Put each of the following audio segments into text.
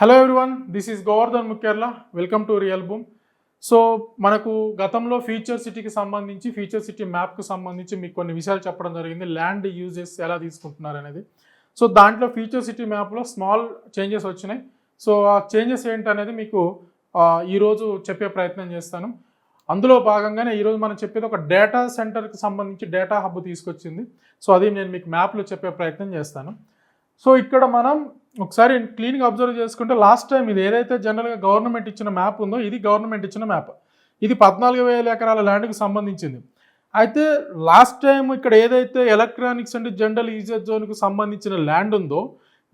Hello everyone, this is Govardhan Mukhyarla. Welcome to real boom. So మనకు గతంలో future సిటీకి సంబంధించి ఫ్యూచర్ సిటీ మ్యాప్కి సంబంధించి మీకు కొన్ని విషయాలు చెప్పడం జరిగింది. ల్యాండ్ యూజెస్ ఎలా తీసుకుంటున్నారు అనేది. సో దాంట్లో ఫ్యూచర్ సిటీ మ్యాప్లో స్మాల్ చేంజెస్ వచ్చినాయి. సో ఆ చేంజెస్ ఏంటనేది మీకు ఈరోజు చెప్పే ప్రయత్నం చేస్తాను. అందులో భాగంగానే ఈరోజు మనం చెప్పేది ఒక డేటా సెంటర్కి సంబంధించి డేటా హబ్ తీసుకొచ్చింది. సో అది నేను మీకు మ్యాప్లో చెప్పే ప్రయత్నం చేస్తాను. సో ఇక్కడ మనం ఒకసారి క్లీన్గా అబ్జర్వ్ చేసుకుంటే లాస్ట్ టైం ఇది ఏదైతే జనరల్గా గవర్నమెంట్ ఇచ్చిన మ్యాప్ ఉందో ఇది గవర్నమెంట్ ఇచ్చిన మ్యాప్. ఇది 14,000 ఎకరాల ల్యాండ్కి సంబంధించింది. అయితే లాస్ట్ టైం ఇక్కడ ఏదైతే ఎలక్ట్రానిక్స్ అండ్ జనరల్ యూజర్ జోన్కి సంబంధించిన ల్యాండ్ ఉందో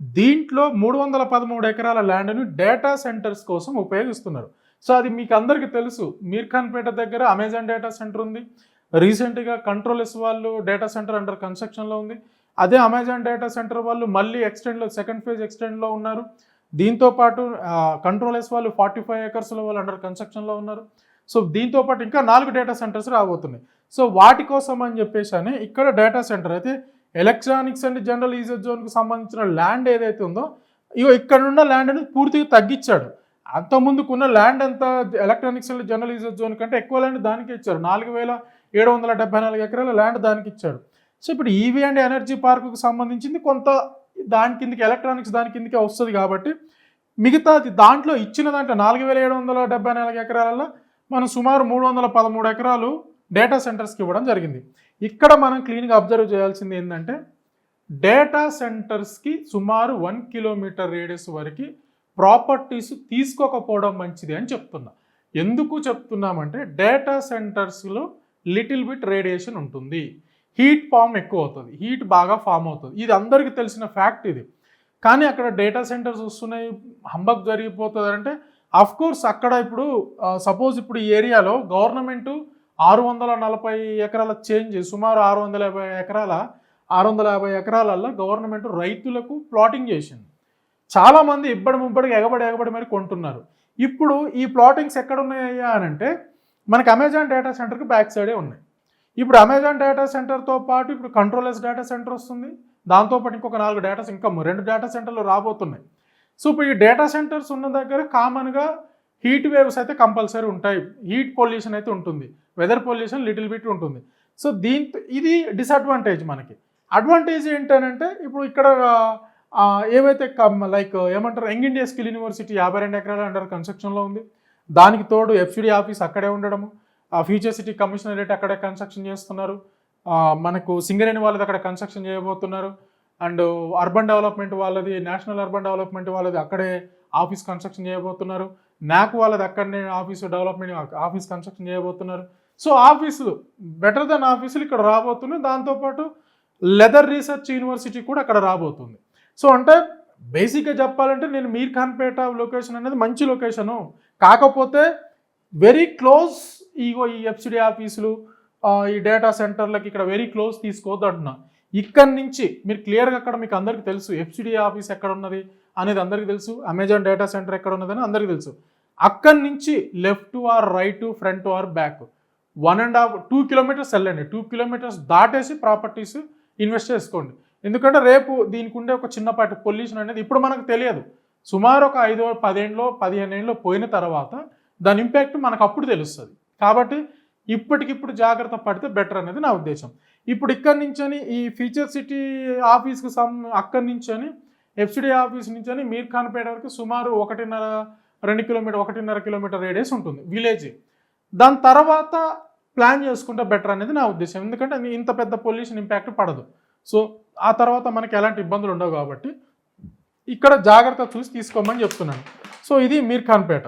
దీంట్లో 313 ఎకరాల ల్యాండ్ని డేటా సెంటర్స్ కోసం ఉపయోగిస్తున్నారు. సో అది మీకు అందరికీ తెలుసు. మీర్ఖాన్పేట దగ్గర అమెజాన్ డేటా సెంటర్ ఉంది. రీసెంట్గా కంట్రోలెస్ వాళ్ళు డేటా సెంటర్ అండర్ కన్స్ట్రక్షన్లో ఉంది. అదే అమెజాన్ డేటా సెంటర్ వాళ్ళు మళ్ళీ ఎక్స్టెండ్లో సెకండ్ ఫేజ్ ఎక్స్టెండ్లో ఉన్నారు. దీంతోపాటు కంట్రోలెస్ వాళ్ళు 45 ఎకర్స్లో వాళ్ళు అండర్ కన్స్ట్రక్షన్లో ఉన్నారు. సో దీంతోపాటు ఇంకా 4 డేటా సెంటర్స్ రాబోతున్నాయి. సో వాటి కోసం అని చెప్పేసి అని ఇక్కడ డేటా సెంటర్ అయితే ఎలక్ట్రానిక్స్ అండ్ జనరల్ యూజర్ జోన్కి సంబంధించిన ల్యాండ్ ఏదైతే ఉందో ఇక్కడ ఉన్న ల్యాండ్ని పూర్తిగా తగ్గించాడు. అంతకుముందుకున్న ల్యాండ్ అంతా electronics and general user zone కంటే ఎక్కువ ల్యాండ్ దానికి ఇచ్చారు. 4,774 ఎకరాల ల్యాండ్ దానికి ఇచ్చాడు. సో ఇప్పుడు ఈవీ అండ్ ఎనర్జీ పార్కుకు సంబంధించింది కొంత దాని కిందకి ఎలక్ట్రానిక్స్ దాని కిందకే వస్తుంది కాబట్టి మిగతాది దాంట్లో ఇచ్చిన దాంట్లో 4,774 ఎకరాలలో మనం సుమారు 313 ఎకరాలు డేటా సెంటర్స్కి ఇవ్వడం జరిగింది. ఇక్కడ మనం క్లీన్గా అబ్జర్వ్ చేయాల్సింది ఏంటంటే డేటా సెంటర్స్కి సుమారు 1 కిలోమీటర్ రేడియస్ వరకు ప్రాపర్టీస్ తీసుకోకపోవడం మంచిది అని చెప్తున్నా. ఎందుకు చెప్తున్నామంటే డేటా సెంటర్స్లో లిటిల్ బిట్ రేడియేషన్ ఉంటుంది. హీట్ ఫామ్ ఎక్కువ అవుతుంది, హీట్ బాగా ఫామ్ అవుతుంది. ఇది అందరికీ తెలిసిన ఫ్యాక్ట్ ఇది. కానీ అక్కడ డేటా సెంటర్స్ వస్తున్నాయి, హంబక్ జరిగిపోతుంది అంటే కోర్స్ అక్కడ ఇప్పుడు సపోజ్ ఇప్పుడు ఈ ఏరియాలో గవర్నమెంట్ 640 ఎకరాల చేంజ్ సుమారు 650 ఎకరాలలో గవర్నమెంట్ రైతులకు ప్లాటింగ్ చేసింది. చాలామంది ఇబ్బడి ఎగబడి మరి కొంటున్నారు. ఇప్పుడు ఈ ప్లాటింగ్స్ ఎక్కడ ఉన్నాయా అని అంటే మనకి అమెజాన్ డేటా సెంటర్కి బ్యాక్ సైడే ఉన్నాయి. ఇప్పుడు అమెజాన్ డేటా సెంటర్తో పాటు ఇప్పుడు కంట్రోలెస్ డేటా సెంటర్ వస్తుంది. దాంతోపాటు ఇంకొక 4 డేటా ఇంకా 2 డేటా సెంటర్లు రాబోతున్నాయి. సో ఇప్పుడు ఈ డేటా సెంటర్స్ ఉన్న దగ్గర కామన్గా హీట్ వేవ్స్ అయితే కంపల్సరీ ఉంటాయి, హీట్ పొల్యూషన్ అయితే ఉంటుంది, వెదర్ పొల్యూషన్ లిటిల్ బిట్ ఉంటుంది. సో ఇది డిసడ్వాంటేజ్. మనకి అడ్వాంటేజ్ ఏంటంటే ఇప్పుడు ఇక్కడ ఏవైతే లైక్ ఏమంటారు యంగ్ ఇండియా స్కిల్ యూనివర్సిటీ 52 ఎకరాల అండర్ కన్స్ట్రక్షన్లో ఉంది. దానికి తోడు ఎఫ్సిడి ఆఫీస్ అక్కడే ఉండడము, ఫ్యూచర్ సిటీ కమిషనరేట్ అక్కడే కన్స్ట్రక్షన్ చేస్తున్నారు. మనకు సింగరేణి వాళ్ళది అక్కడ కన్స్ట్రక్షన్ చేయబోతున్నారు. అండ్ అర్బన్ డెవలప్మెంట్ వాళ్ళది, నేషనల్ అర్బన్ డెవలప్మెంట్ వాళ్ళది అక్కడే ఆఫీస్ కన్స్ట్రక్షన్ చేయబోతున్నారు. నాక్ వాళ్ళది అక్కడనే ఆఫీస్ కన్స్ట్రక్షన్ చేయబోతున్నారు. సో ఆఫీసులు బెటర్ దెన్ ఆఫీసులు ఇక్కడ రాబోతున్నాయి. దాంతోపాటు లెదర్ రీసెర్చ్ యూనివర్సిటీ కూడా అక్కడ రాబోతుంది. సో అంటే బేసిక్గా చెప్పాలంటే నేను మీర్ఖాన్పేట లొకేషన్ అనేది మంచి లొకేషను, కాకపోతే వెరీ క్లోజ్ ఈ ఎఫ్సిడి ఆఫీసులు ఈ డేటా సెంటర్లకి ఇక్కడ వెరీ క్లోజ్ తీసుకోవద్దు అంటున్నా. ఇక్కడి నుంచి మీరు క్లియర్గా అక్కడ మీకు అందరికీ తెలుసు ఎఫ్సిడి ఆఫీస్ ఎక్కడ ఉన్నది అనేది అందరికీ తెలుసు, అమెజాన్ డేటా సెంటర్ ఎక్కడ ఉన్నదని అందరికీ తెలుసు. అక్కడి నుంచి left or right, front or back 1.5-2 kilometres వెళ్ళండి. 2 కిలోమీటర్స్ దాటేసి ప్రాపర్టీస్ ఇన్వెస్ట్ చేసుకోండి. ఎందుకంటే రేపు దీనికి ఉండే ఒక చిన్నపాటి పొల్యూషన్ అనేది ఇప్పుడు మనకు తెలియదు. సుమారు ఒక 5-10 ఏళ్ళలో 15 ఏళ్ళలో పోయిన తర్వాత దాని ఇంపాక్ట్ మనకు అప్పుడు తెలుస్తుంది. కాబట్టి ఇప్పటికిప్పుడు జాగ్రత్త పడితే బెటర్ అనేది నా ఉద్దేశం. ఇప్పుడు ఇక్కడి నుంచని ఈ ఫ్యూచర్ సిటీ ఆఫీస్కి అక్కడి నుంచని ఎఫ్సిడి ఆఫీస్ నుంచని మీర్ఖాన్పేట వరకు సుమారు 1.5 కిలోమీటర్ రేడియస్ ఉంటుంది విలేజ్. దాని తర్వాత ప్లాన్ చేసుకుంటే బెటర్ అనేది నా ఉద్దేశం. ఎందుకంటే ఇంత పెద్ద పొల్యూషన్ ఇంపాక్ట్ పడదు. సో ఆ తర్వాత మనకి ఎలాంటి ఇబ్బందులు ఉండవు కాబట్టి ఇక్కడ జాగ్రత్త చూసి తీసుకోమని చెప్తున్నాను. సో ఇది మీర్ఖాన్పేట.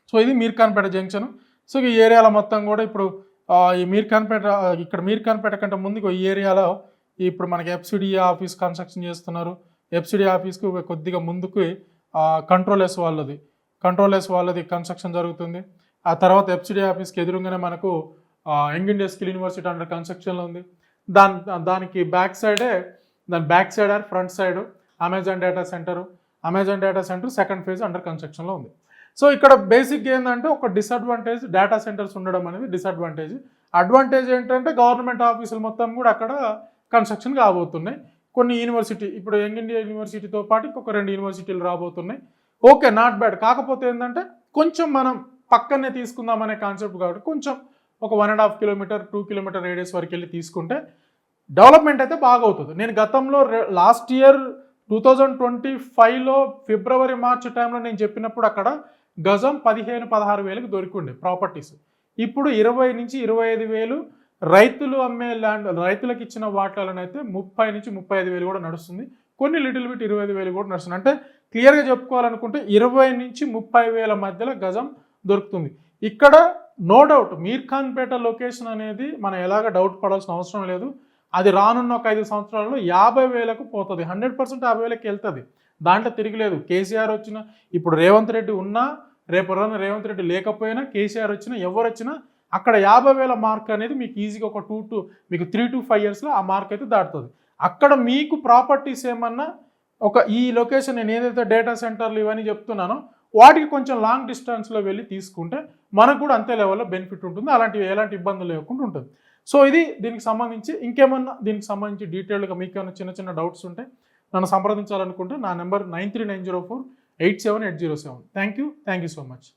సో ఇది మీర్ఖాన్పేట జంక్షన్. సో ఈ ఏరియాలో మొత్తం కూడా ఇప్పుడు ఈ మీర్ఖాన్పేట కంటే ముందుకు ఈ ఏరియాలో ఇప్పుడు మనకి ఎఫ్సిడి ఆఫీస్ కన్స్ట్రక్షన్ చేస్తున్నారు. ఎఫ్సిడి ఆఫీస్కి కొద్దిగా ముందుకు కంట్రోలెస్ వాళ్ళది కన్స్ట్రక్షన్ జరుగుతుంది. ఆ తర్వాత ఎఫ్సిడి ఆఫీస్కి ఎదురుగానే మనకు young India skill university under కన్స్ట్రక్షన్లో ఉంది. దానికి back side or front side Amazon data centre second phase under కన్స్ట్రక్షన్లో ఉంది. సో ఇక్కడ బేసిక్గా ఏంటంటే ఒక డిసడ్వాంటేజ్ డేటా సెంటర్స్ ఉండడం అనేది డిసడ్వాంటేజ్. అడ్వాంటేజ్ ఏంటంటే గవర్నమెంట్ ఆఫీసులు మొత్తం కూడా అక్కడ కన్స్ట్రక్షన్ కాబోతున్నాయి. కొన్ని యూనివర్సిటీ ఇప్పుడు యంగ్ ఇండియా యూనివర్సిటీతో పాటు ఇంకొక 2 యూనివర్సిటీలు రాబోతున్నాయి. Okay, not bad. కాకపోతే ఏంటంటే కొంచెం మనం పక్కనే తీసుకుందాం అనే కాన్సెప్ట్ కాబట్టి కొంచెం ఒక 1.5 కిలోమీటర్ 2 కిలోమీటర్ రేడియస్ వరకు వెళ్ళి తీసుకుంటే డెవలప్మెంట్ అయితే బాగా అవుతుంది. నేను గతంలో లాస్ట్ ఇయర్ 2025లో ఫిబ్రవరి మార్చి టైంలో నేను చెప్పినప్పుడు అక్కడ గజం 15-16 వేలకు దొరికిండే ప్రాపర్టీస్. ఇప్పుడు 20 నుంచి 25 వేలు రైతులు అమ్మే ల్యాండ్, రైతులకు ఇచ్చిన వాటాలనైతే 30 నుంచి 35 వేలు కూడా నడుస్తుంది. కొన్ని లిటిల్ బిట్ 25 వేలు కూడా నడుస్తుంది. అంటే క్లియర్గా చెప్పుకోవాలనుకుంటే 20 నుంచి 30 వేల మధ్యలో గజం దొరుకుతుంది. ఇక్కడ నో డౌట్ మీర్ఖాన్పేట లొకేషన్ అనేది మనం ఎలాగ డౌట్ పడాల్సిన అవసరం లేదు. అది రానున్న ఒక 5 సంవత్సరాలలో 50 వేలకు పోతుంది. 100% 50 వేలకు వెళ్తుంది. దాంట్లో తిరిగిలేదు. కేసీఆర్ వచ్చినా, ఇప్పుడు రేవంత్ రెడ్డి ఉన్నా, రేపు రోజున రేవంత్ రెడ్డి లేకపోయినా, కేసీఆర్ వచ్చినా, ఎవరు వచ్చినా అక్కడ 50 వేల మార్క్ అనేది మీకు ఈజీగా ఒక 3 to 5 ఇయర్స్లో ఆ మార్క్ అయితే దాటుతుంది. అక్కడ మీకు ప్రాపర్టీస్ ఏమన్నా ఈ లొకేషన్ నేను ఏదైతే డేటా సెంటర్లు ఇవన్నీ చెప్తున్నానో వాటికి కొంచెం లాంగ్ డిస్టెన్స్లో వెళ్ళి తీసుకుంటే మనకు కూడా అంతే లెవెల్లో బెనిఫిట్ ఉంటుంది. ఎలాంటి ఇబ్బందులు లేకుండా ఉంటుంది. సో ఇది దీనికి సంబంధించి. ఇంకేమన్నా దీనికి సంబంధించి డీటెయిల్గా మీకు ఏమైనా చిన్న డౌట్స్ ఉంటే నన్ను సంప్రదించాలనుకుంటే నా number 9390487807. Thank you so much.